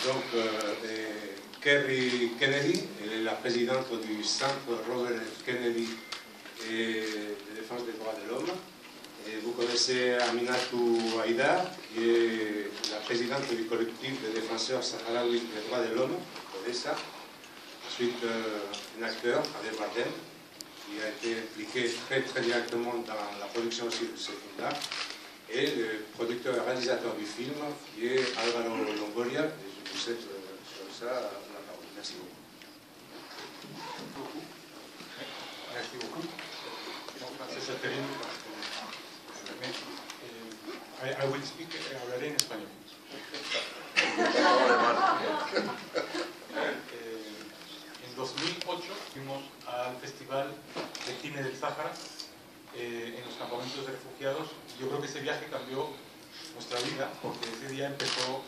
Donc, Kerry Kennedy, elle est la présidente du Centre Robert F. Kennedy de défense des droits de l'homme. Et vous connaissez Aminatou Haïdar, qui est la présidente du collectif de défenseurs sahraouis des droits de l'homme, ODESA. Ensuite, un acteur, Khaled Bardem, qui a été impliqué très directement dans la production aussi de ce film-là. Et le producteur et réalisateur du film, qui est Álvaro Longoria. Et je vous cède sur ça la parole. Merci beaucoup. Merci beaucoup. C'est Catherine. I will speak, hablaré en español. En 2008 fuimos al Festival de Cine del Sáhara en los campamentos de refugiados. Yo creo que ese viaje cambió nuestra vida porque ese día empezó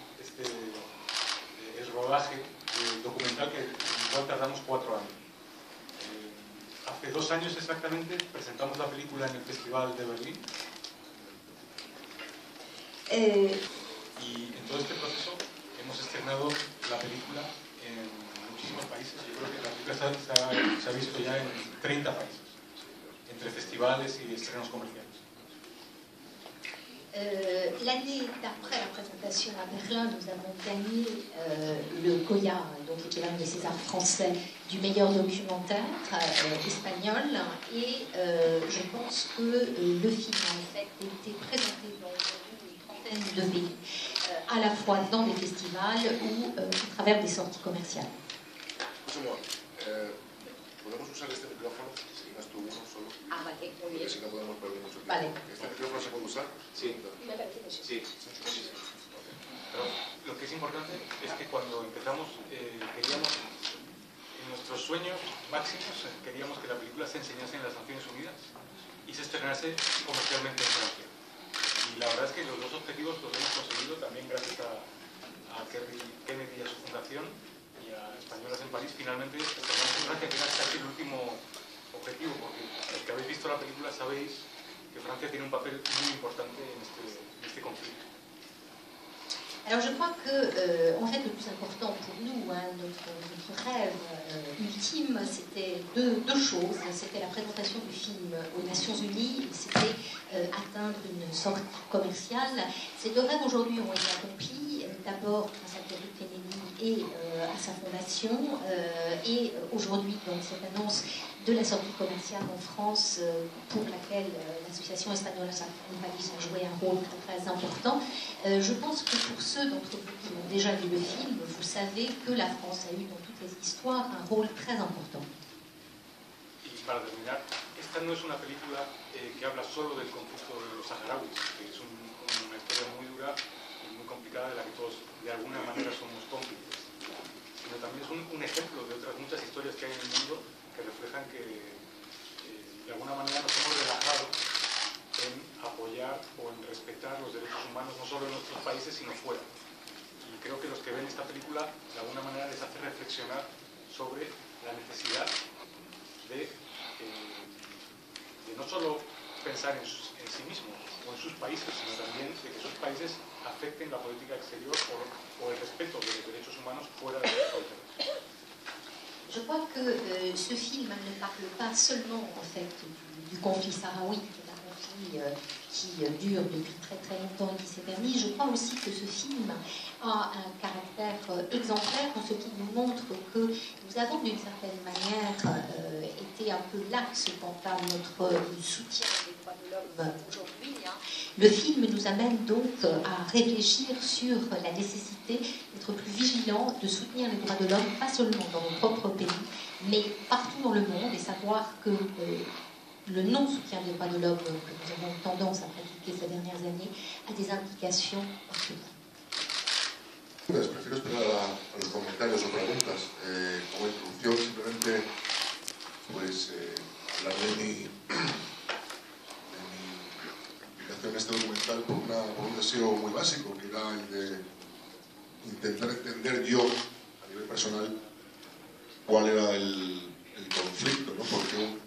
el rodaje del documental en el cual tardamos 4 años. Hace 2 años exactamente presentamos la película en el Festival de Berlín. Y en todo este proceso hemos estrenado la película en muchísimos países. Yo creo que la película se ha visto ya en 30 países, entre festivales y estrenos comerciales. L'année d'après la présentation à Berlin, nous avons gagné le Goya, donc l'équivalent des Césars français, du meilleur documentaire espagnol. Et je pense que le film a en fait été présenté dans une trentaine de pays, à la fois dans des festivals ou à travers des sorties commerciales. ¿Podemos usar este micrófono? Si no tú uno solo. Ah, vale, muy bien. Si no podemos perder mucho tiempo. Vale. ¿Este micrófono se puede usar? Sí. Me parece que sí. Sí. Pero lo que es importante es que cuando empezamos queríamos, en nuestros sueños máximos, queríamos que la película se enseñase en las Naciones Unidas y se estrenase comercialmente en Francia. Y la verdad es que los dos objetivos los hemos conseguido también gracias a Kerry Kennedy y a su fundación y a Españolas en París. Finalmente estrenamos en Francia, que era casi el último objetivo, porque los que habéis visto la película sabéis que Francia tiene un papel muy importante en este conflicto. Alors je crois que en fait le plus important pour nous, notre rêve ultime, c'était deux choses. C'était la présentation du film aux Nations Unies et c'était atteindre une sortie commerciale. Ces deux rêves aujourd'hui ont été accomplis, d'abord grâce à Kerry Kennedy et à sa fondation, et aujourd'hui donc cette annonce de la sortie commerciale en France pour laquelle l'association espagnole en Paris a joué un rôle très important. Je pense que pour ceux d'entre vous qui ont déjà vu le film, vous savez que la France a eu dans toutes les histoires un rôle très important. Y para terminar, esta no es una película que habla solo del conflicto de los saharauis, que es una historia muy dura y muy complicada de la que todos de alguna manera somos cómplices, sino también es un ejemplo de otras muchas historias que hay en el mundo que reflejan que de alguna manera nos hemos relajado en apoyar o en respetar los derechos humanos no solo en nuestros países sino fuera. Y creo que los que ven esta película de alguna manera les hace reflexionar sobre la necesidad de no solo pensar en sí mismos o en sus países, sino también de que sus países afecten la política exterior o el respeto de los derechos humanos fuera de sus fronteras. Je crois que ce film ne parle pas seulement en fait du conflit sahraoui, qui est un conflit qui dure depuis très longtemps et qui s'est permis. Je crois aussi que ce film a un caractère exemplaire en ce qui nous montre que nous avons d'une certaine manière été un peu lax quant à notre soutien des droits de l'homme aujourd'hui. Le film nous amène donc à réfléchir sur la nécessité d'être plus vigilants, de soutenir les droits de l'homme, pas seulement dans nos propres pays, mais partout dans le monde, et savoir que le non-soutien des droits de l'homme que nous avons tendance à pratiquer ces dernières années a des implications partout. Prefiero esperar a los comentarios o preguntas. Como introducción, simplemente pues, hablar de mi implicación en este documental por un deseo muy básico, que era el de intentar entender yo, a nivel personal, cuál era el conflicto, ¿no?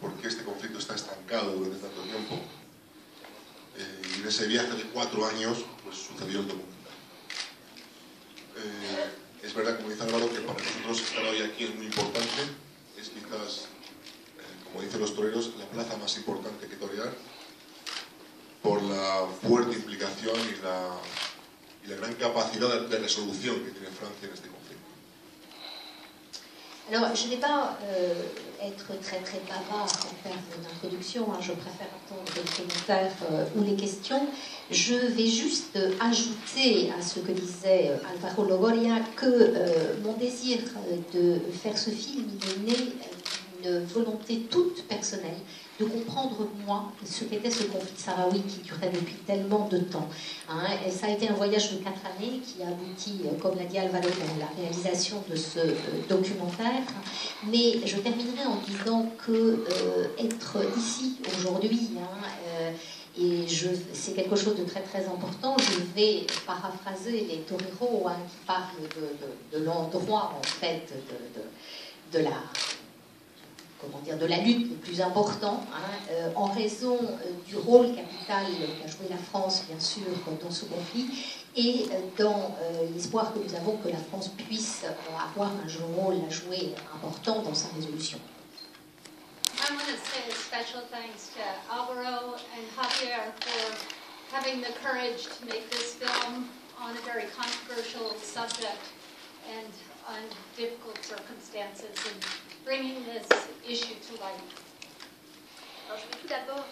¿Por qué este conflicto está estancado durante tanto tiempo? Y en ese viaje de 4 años pues, sucedió el documental. es verdad, como dice Álvaro, que para nosotros estar hoy aquí es muy importante. Es quizás, como dicen los toreros, la plaza más importante que torear, por la fuerte implicación y la gran capacidad de resolución que tiene Francia en este conflicto. Alors, je ne vais pas être très bavard en termes d'introduction, hein, je préfère attendre les commentaires ou les questions. Je vais juste ajouter à ce que disait Álvaro Longoria que mon désir de faire ce film est né d'une volonté toute personnelle de comprendre, moi, ce qu'était ce conflit sahraoui qui durait depuis tellement de temps. Hein. Et ça a été un voyage de 4 années qui a abouti, comme l'a dit Álvaro, à la réalisation de ce documentaire. Mais je terminerai en disant que être ici aujourd'hui, hein, et c'est quelque chose de très important. Je vais paraphraser les toreros hein, qui parlent de l'endroit en fait de la lutte le plus important, hein, en raison du rôle capital qu'a joué la France, bien sûr, dans ce conflit, et dans l'espoir que nous avons que la France puisse avoir un rôle à jouer important dans sa résolution. I want to say a special thanks to Álvaro and Javier for having the courage to make this film on a very controversial subject and on difficult circumstances and bringing this issue to light. Alors, je vais tout d'abord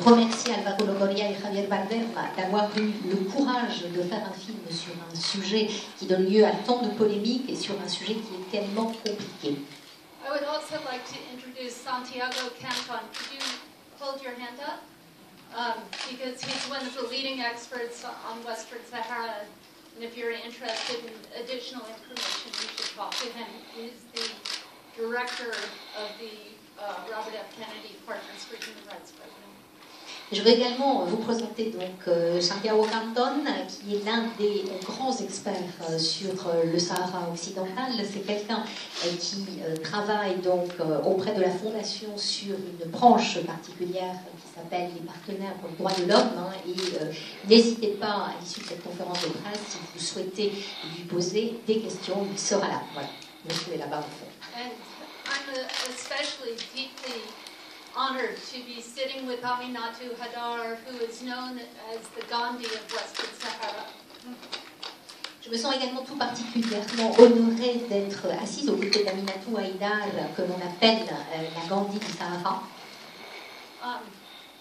remercier Álvaro Longoria et Javier Bardem d'avoir eu le courage de faire un film sur un sujet qui donne lieu à tant de polémiques et sur un sujet qui est tellement compliqué. I would also like to introduce Santiago Canton. Could you hold your hand up? Because he's one of the leading experts on Western Sahara. And if you're interested in additional information, you should talk to him. He's the director of the Robert F. Kennedy Partners for Human Rights Program. Je vais également vous présenter donc Santiago Canton, qui est l'un des grands experts sur le Sahara occidental. C'est quelqu'un qui travaille donc auprès de la Fondation sur une branche particulière qui s'appelle les partenaires pour le droit de l'homme. Hein, et n'hésitez pas, à l'issue de cette conférence de presse, si vous souhaitez lui poser des questions, il sera là. Voilà, monsieur est là-bas au fond. And I'm especially deeply honored to be sitting with Aminatou Haidar, who is known as the Gandhi of Western Sahara. Je me sens également tout particulièrement honorée d'être assise aux côtés d'Aminatou Haidar, que l'on appelle la Gandhi du Sahara.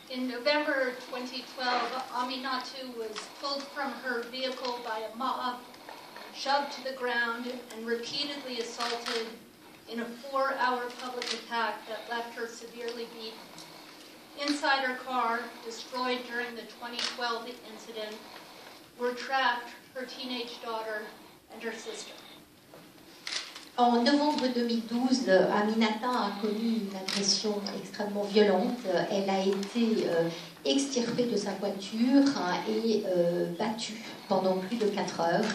In November 2012, Aminatou was pulled from her vehicle by a mob, shoved to the ground, and repeatedly assaulted in a 4-hour public attack that left her severely beaten. Inside her car, destroyed during the 2012 incident, were trapped her teenage daughter and her sister. En novembre 2012, Aminata a connu une agression extrêmement violente. Elle a été extirpée de sa voiture et battue pendant plus de 4 heures.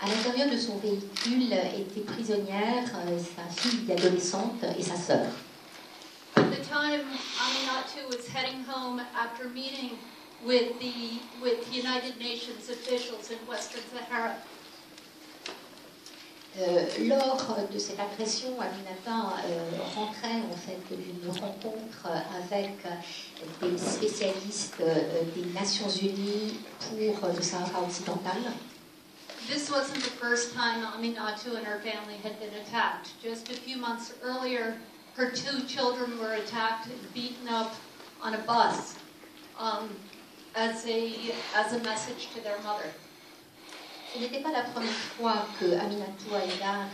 À l'intérieur de son véhicule étaient prisonnières sa fille adolescente et sa sœur. At the time, Aminatou was heading home after meeting with United Nations officials in Western Sahara. Lors de cette agression, Aminata rentrait en fait d'une rencontre avec des spécialistes des Nations Unies pour le Sahara occidental. This wasn't the first time Aminatou and her family had been attacked. Just a few months earlier, her 2 children were attacked and beaten up on a bus as a message to their mother. Ce n'était pas la première fois que Aminatou Haidar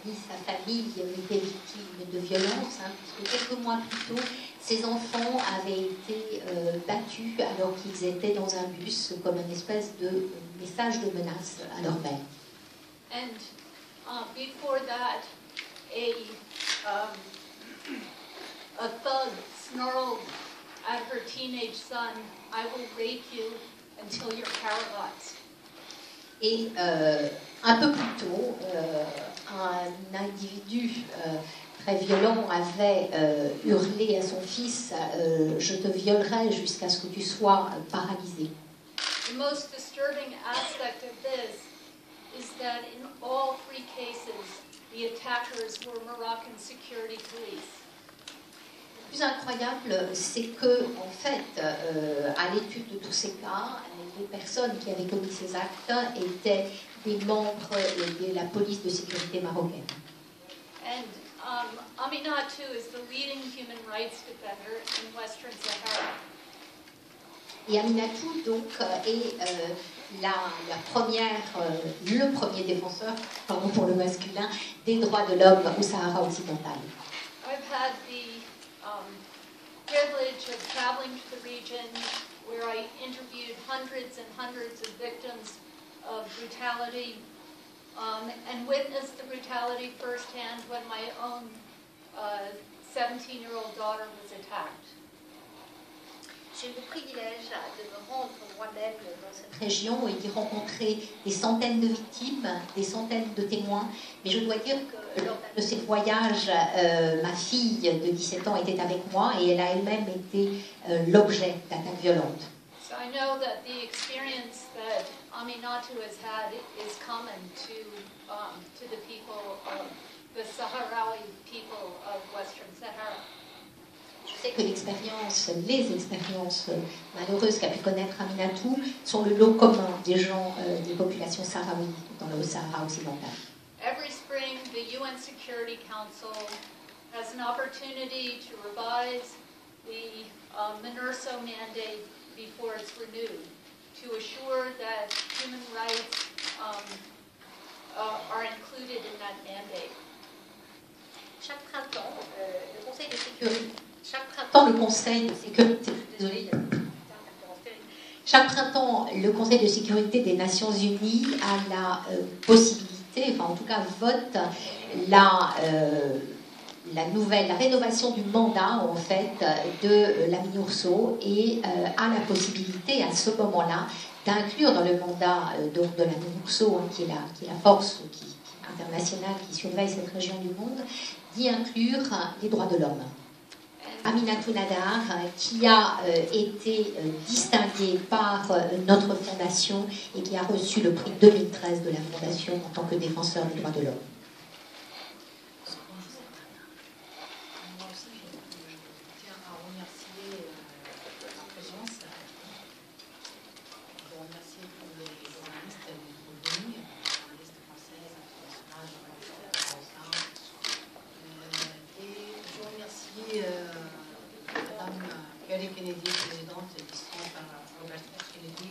ni sa famille étaient victimes de violences, hein, puisque quelques mois plus tôt, ses enfants avaient été battus alors qu'ils étaient dans un bus comme une espèce de message de menace à leur mère. And before that, a thug snarled at her teenage son, "I will rape you until you're paralyzed." Et un peu plus tôt, un individu très violent avait hurlé à son fils « Je te violerai jusqu'à ce que tu sois paralysé ». The most disturbing aspect of this is that in all three cases, the attackers were Moroccan security police. Le plus incroyable, c'est que, en fait, à l'étude de tous ces cas, les personnes qui avaient commis ces actes étaient des membres de la police de sécurité marocaine. And Aminatou is the leading human rights defender in Western Sahara. Et Aminatou, donc, est le premier défenseur, pardon pour le masculin, des droits de l'homme au Sahara occidental. I've had the privilege of traveling to the region where I interviewed hundreds and hundreds of victims of brutality and witnessed the brutality firsthand when my own 17-year-old daughter was attacked. J'ai le privilège de me rendre moi-même dans cette région et d'y rencontrer des centaines de victimes, des centaines de témoins. Mais je dois dire que lors de ces voyages, ma fille de 17 ans était avec moi et elle a elle-même été l'objet d'attaques violentes. So I know that the experience that Aminatou has had is common to the people of the Sahrawi people of Western Sahara. Je sais que les expériences malheureuses qu'a pu connaître Aminatou sont le lot commun des gens, des populations sahraouies dans le Sahara occidental. Every spring, the UN Security Council has an opportunity to revise the MINURSO mandate before it's renewed, to assure that human rights are included in that mandate. Chaque printemps, le Conseil de sécurité. Chaque printemps, le Conseil de sécurité des Nations Unies a la possibilité, enfin en tout cas vote la rénovation du mandat en fait de la MINURSO et a la possibilité à ce moment-là d'inclure dans le mandat donc de la MINURSO, qui est la force internationale qui surveille cette région du monde, d'y inclure les droits de l'homme. Aminatou Nadar, qui a été distinguée par notre fondation et qui a reçu le prix 2013 de la fondation en tant que défenseur des droits de l'homme. Kennedy, présidente du centre Robert F. Kennedy,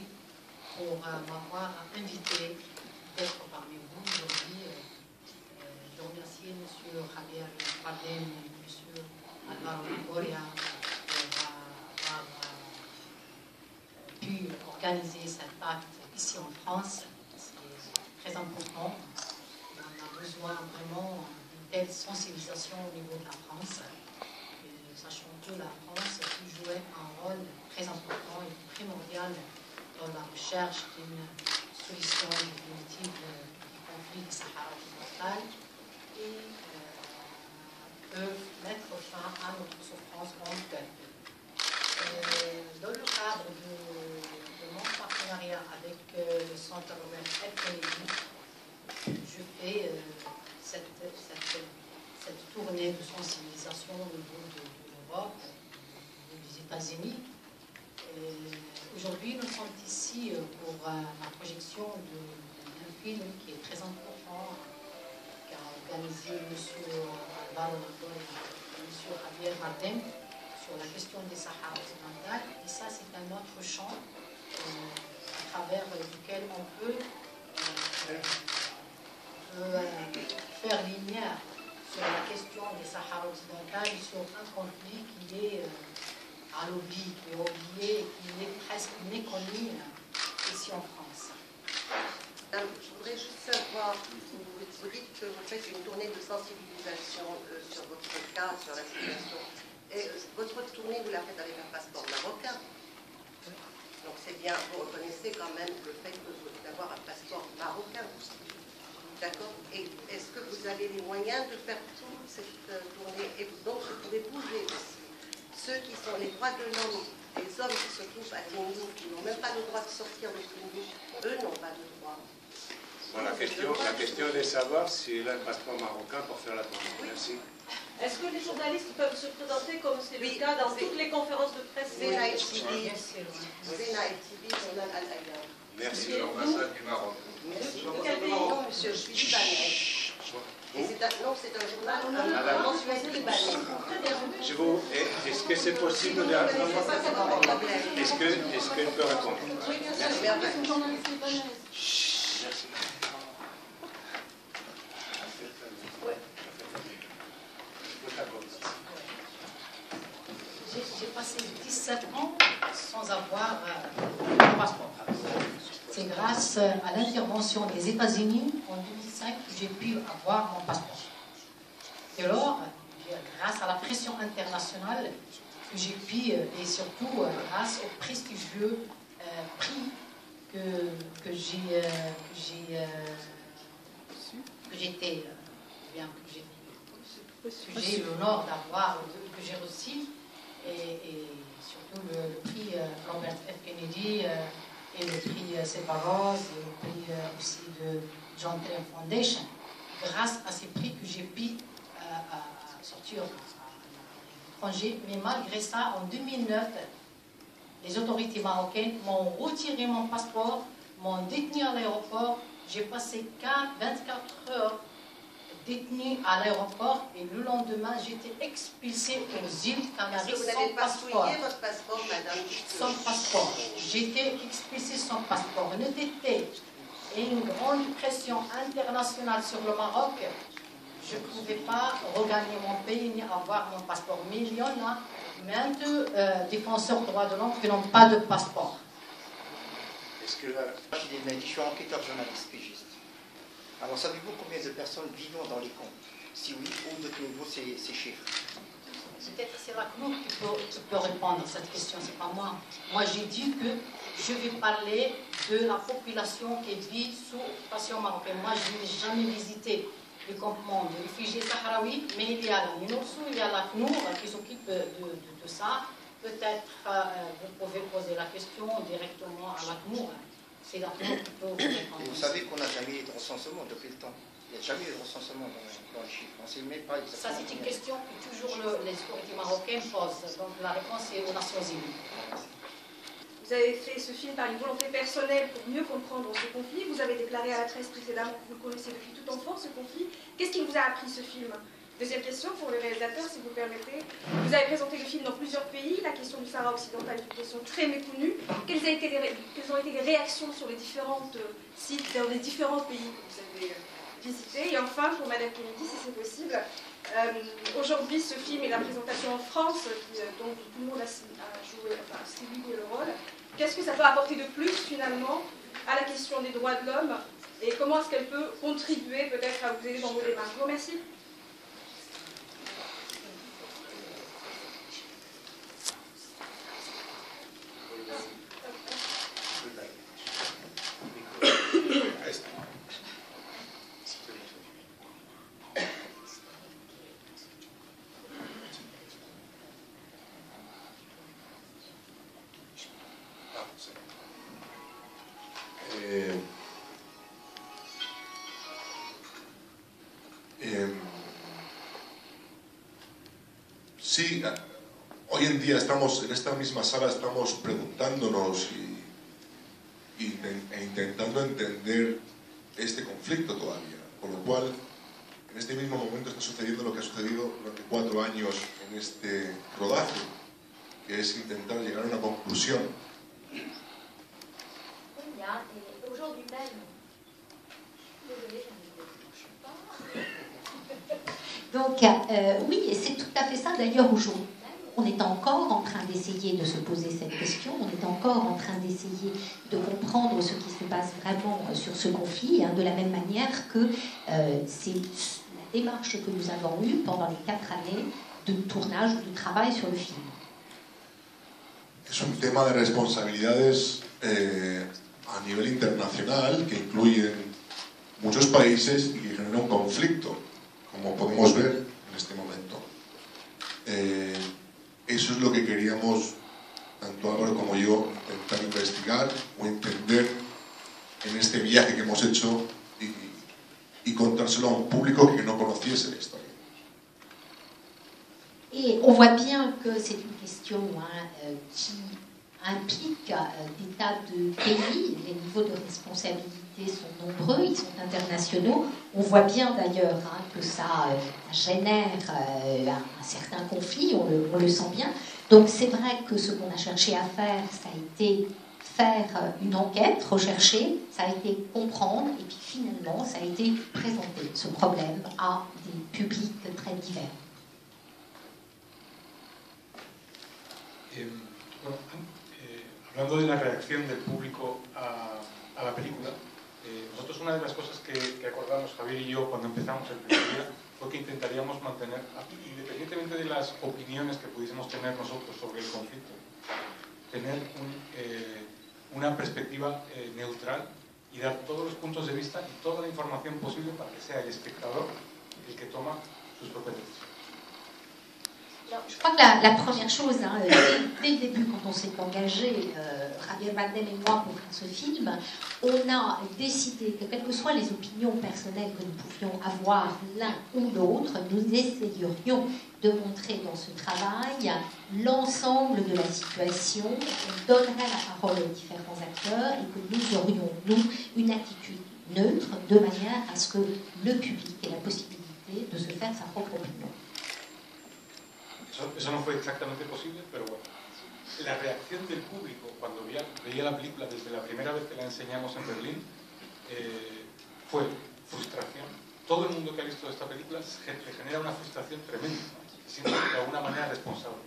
pour m'avoir invité d'être parmi vous aujourd'hui. Je remercie M. Javier Bardem et M. Alvaro Longoria pour avoir pu organiser cet acte ici en France. C'est très important. On a besoin vraiment d'une telle sensibilisation au niveau de la France. Sachant que la France a pu jouer un rôle très important et primordial dans la recherche d'une solution définitive du conflit du Sahara occidental et peuvent mettre fin à notre souffrance longue. Dans le cadre de mon partenariat avec le Centre Robert F. Kennedy, je fais cette tournée de sensibilisation au niveau de l'Europe, des États-Unis. Aujourd'hui, nous sommes ici pour la projection d'un film qui est très important, qu'a organisé M. Alvaro Longoria et M. Javier Bardem sur la question des Sahara occidental. Et ça, c'est un autre champ à travers lequel on peut faire lumière sur la question des Sahara occidental et sur un conflit qui est à l'oubli, qui est oublié, qui est presque méconnu ici en France. Je voudrais juste savoir, vous dites que vous faites une tournée de sensibilisation sur votre cas, sur la situation. Et votre tournée, vous la faites avec un passeport marocain. Donc c'est bien, vous reconnaissez quand même le fait d'avoir un passeport marocain. D'accord. Et est-ce que vous avez les moyens de faire toute cette tournée? Et donc vous pouvez bouger aussi. Ceux qui sont les droits de l'homme, les hommes qui se trouvent à Tindouf, qui n'ont même pas le droit de sortir de Tindouf, eux n'ont pas de droit. Bon, la question est de savoir si elle a un passeport marocain pour faire la demande. Merci. Est-ce que les journalistes peuvent se présenter comme c'est le cas dans toutes les conférences de presse? Zena TV, Journal Al Aïa. Merci de l'ambassade du Maroc. De quel pays? Non, monsieur, je suis libanaise. Non, c'est un journal, un mensuel libanais. Est-ce que c'est possible de répondre? Est-ce qu'elle peut répondre? Merci. J'ai passé 17 ans sans avoir de passeport. C'est grâce à l'intervention des États-Unis en 2005 que j'ai pu avoir mon passeport. Et alors, grâce à la pression internationale que j'ai pu, et surtout grâce au prestigieux prix que j'ai l'honneur d'avoir, que j'ai reçu, et surtout le prix Robert F. Kennedy, et le prix Sevaros, et le prix aussi de John Terry Foundation. Grâce à ces prix que j'ai pu sortir à l'étranger, mais malgré ça, en 2009, les autorités marocaines m'ont retiré mon passeport, m'ont détenu à l'aéroport. J'ai passé 24 heures détenu à l'aéroport et le lendemain, j'étais expulsée aux îles Canaries Vous sans n'avez pas passeport. souillé votre passeport, madame? Sans passeport. J'étais expulsée sans passeport. C'était une grande pression internationale sur le Maroc. Je ne pouvais pas regagner mon pays ni avoir mon passeport. Mais il y en a maintes défenseurs des droits de l'homme qui n'ont pas de passeport. Est-ce que là... Je suis enquêteur journaliste pigiste. Alors savez-vous combien de personnes vivent dans les camps? Si oui, où détenez-vous ces chiffres? Peut-être c'est la CNUR qui peut répondre à cette question, c'est pas moi. Moi j'ai dit que je vais parler de la population qui vit sous occupation marocaine. Moi je n'ai jamais visité le campement de réfugiés sahraouis, mais il y a la MINURSO, il y a la CNUR qui s'occupe de ça. Peut-être vous pouvez poser la question directement à la CNUR. C'est la CNUR qui peut vous répondre. Et vous savez qu'on n'a jamais eu de recensement depuis le temps. Il n'y a jamais eu de recensement dans les chiffres. On ne sait même pas exactement. Ça, c'est une question que toujours les autorités marocaines posent. Donc la réponse est aux Nations Unies. Vous avez fait ce film par une volonté personnelle pour mieux comprendre ce conflit. Vous avez déclaré à la presse précédemment que vous le connaissez depuis toute enfance, ce conflit. Qu'est-ce qui vous a appris ce film? Deuxième question pour le réalisateur, si vous permettez. Vous avez présenté le film dans plusieurs pays. La question du Sahara occidental est une question très méconnue. Quelles ont été les réactions sur les différents sites dans les différents pays que vous avez visités? Et enfin, pour Madame Kennedy, si c'est possible, aujourd'hui, ce film et la présentation en France, dont tout le monde a joué, enfin, joué le rôle, qu'est-ce que ça peut apporter de plus, finalement, à la question des droits de l'homme? Et comment est-ce qu'elle peut contribuer, peut-être, à vous aider dans vos démarches? Je vous remercie. Sí, hoy en día estamos en esta misma sala, estamos preguntándonos e intentando entender este conflicto todavía, con lo cual en este mismo momento está sucediendo lo que ha sucedido durante 4 años en este rodaje, que es intentar llegar a una conclusión. Aujourd'hui même, donc oui, et c'est tout à fait ça. D'ailleurs, aujourd'hui, on est encore en train d'essayer de se poser cette question, on est encore en train d'essayer de comprendre ce qui se passe vraiment sur ce conflit, hein, de la même manière que c'est la démarche que nous avons eue pendant les 4 années de tournage ou de travail sur le film. Es un tema de responsabilidades a nivel internacional que incluyen muchos países y que genera un conflicto, como podemos ver en este momento. Eso es lo que queríamos, tanto Álvaro como yo, intentar investigar o entender en este viaje que hemos hecho y y contárselo a un público que no conociese la historia. Et on voit bien que c'est une question qui implique des tas de pays. Les niveaux de responsabilité sont nombreux, ils sont internationaux. On voit bien d'ailleurs que ça génère un certain conflit, on le sent bien. Donc c'est vrai que ce qu'on a cherché à faire, ça a été faire une enquête, rechercher, ça a été comprendre, et puis finalement, ça a été présenter ce problème à des publics très divers. Hablando de la reacción del público a la película, nosotros una de las cosas que acordamos Javier y yo cuando empezamos el primer día fue que intentaríamos mantener, independientemente de las opiniones que pudiésemos tener nosotros sobre el conflicto, tener una perspectiva neutral y dar todos los puntos de vista y toda la información posible para que sea el espectador el que toma sus propias decisiones. Je crois que la première chose, dès le début, quand on s'est engagé, Javier Bardem et moi, pour faire ce film, on a décidé que, quelles que soient les opinions personnelles que nous pouvions avoir l'un ou l'autre, nous essayerions de montrer dans ce travail l'ensemble de la situation, on donnerait la parole aux différents acteurs et que nous aurions, nous, une attitude neutre, de manière à ce que le public ait la possibilité de se faire sa propre opinion. Eso no fue exactamente posible, pero bueno. La reacción del público cuando veía la película desde la primera vez que la enseñamos en Berlín fue frustración. Todo el mundo que ha visto esta película le genera una frustración tremenda, se siente de alguna manera responsable.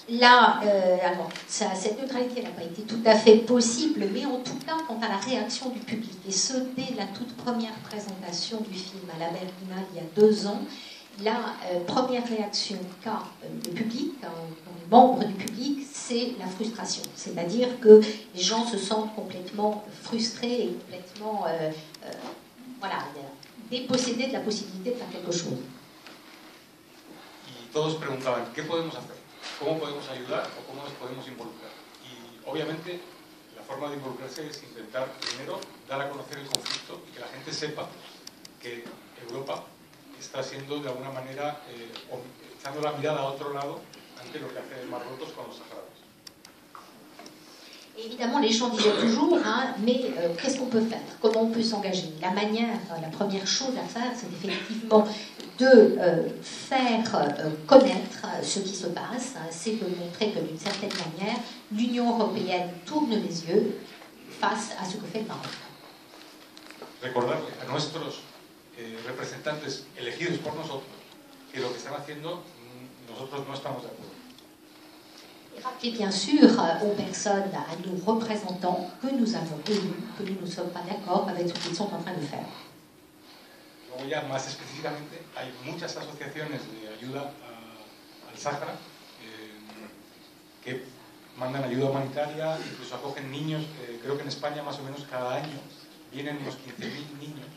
Là, alors, cette neutralité n'a pas été tout à fait possible, mais en tout cas, quant à la réaction du public, et ce, dès la toute première présentation du film à la Berlinale il y a 2 ans, la première réaction qu'a le public, les membres du public, c'est la frustration. C'est-à-dire que les gens se sentent complètement frustrés et complètement dépossédés de la possibilité de faire quelque chose. Y todos preguntaban, ¿qué podemos hacer? ¿Cómo podemos ayudar o cómo nos podemos involucrar? Y obviamente la forma de involucrarse es intentar primero dar a conocer el conflicto y que la gente sepa que Europa está siendo de alguna manera echando la mirada a otro lado ante lo que hace Marruecos con los saharauis. Évidemment, les gens disaient toujours, mais qu'est-ce qu'on peut faire? Comment on peut s'engager? La première chose à faire, c'est effectivement de faire connaître ce qui se passe, c'est de montrer que d'une certaine manière, l'Union européenne tourne les yeux face à ce que fait le Maroc. Recordarle a nuestros representantes elegidos por nosotros que lo que están haciendo nosotros no estamos de acuerdo. Et rappeler bien sûr aux personnes, à nos représentants que nous avons élus, que nous ne sommes pas d'accord avec ce qu'ils sont en train de faire. Luego ya más específicamente hay muchas asociaciones de ayuda al Sáhara que mandan ayuda humanitaria, incluso acogen niños, creo que en España más o menos cada año vienen unos 15.000 niños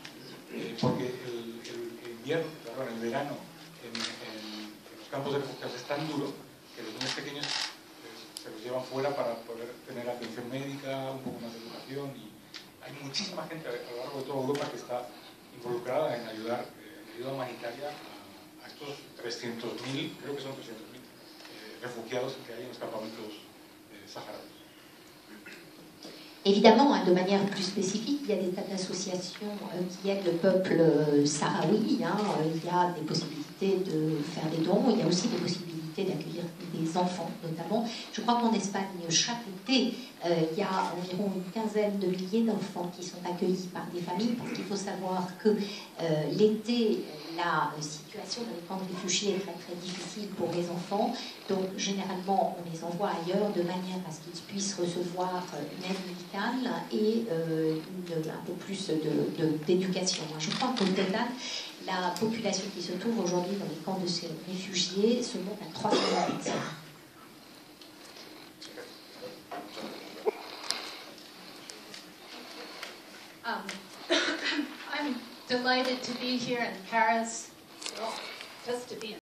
porque el verano en los campos de refugiados es tan duro que los niños pequeños se los llevan fuera para poder tener atención médica, un poco más de educación, y hay muchísima gente a lo largo de toda Europa que está involucrada en ayudar en ayuda humanitaria a estos 300.000, creo que son 300.000 refugiados que hay en los campamentos saharauis. Évidemment, de manière plus spécifique, il y a des tas d'associations qui aident le peuple sahraoui. Il y a des possibilités de faire des dons, il y a aussi des possibilités d'accueillir des enfants, notamment. Je crois qu'en Espagne, chaque été, il y a environ une quinzaine de milliers d'enfants qui sont accueillis par des familles, parce qu'il faut savoir que l'été, la situation dans les camps de réfugiés est très très difficile pour les enfants, donc généralement on les envoie ailleurs de manière à ce qu'ils puissent recevoir une aide médicale et un peu plus d'éducation. Je crois qu'au total, la population qui se trouve aujourd'hui dans les camps de ces réfugiés se monte à 3 millions de personnes. I'm delighted to be here in Paris, well, just to be in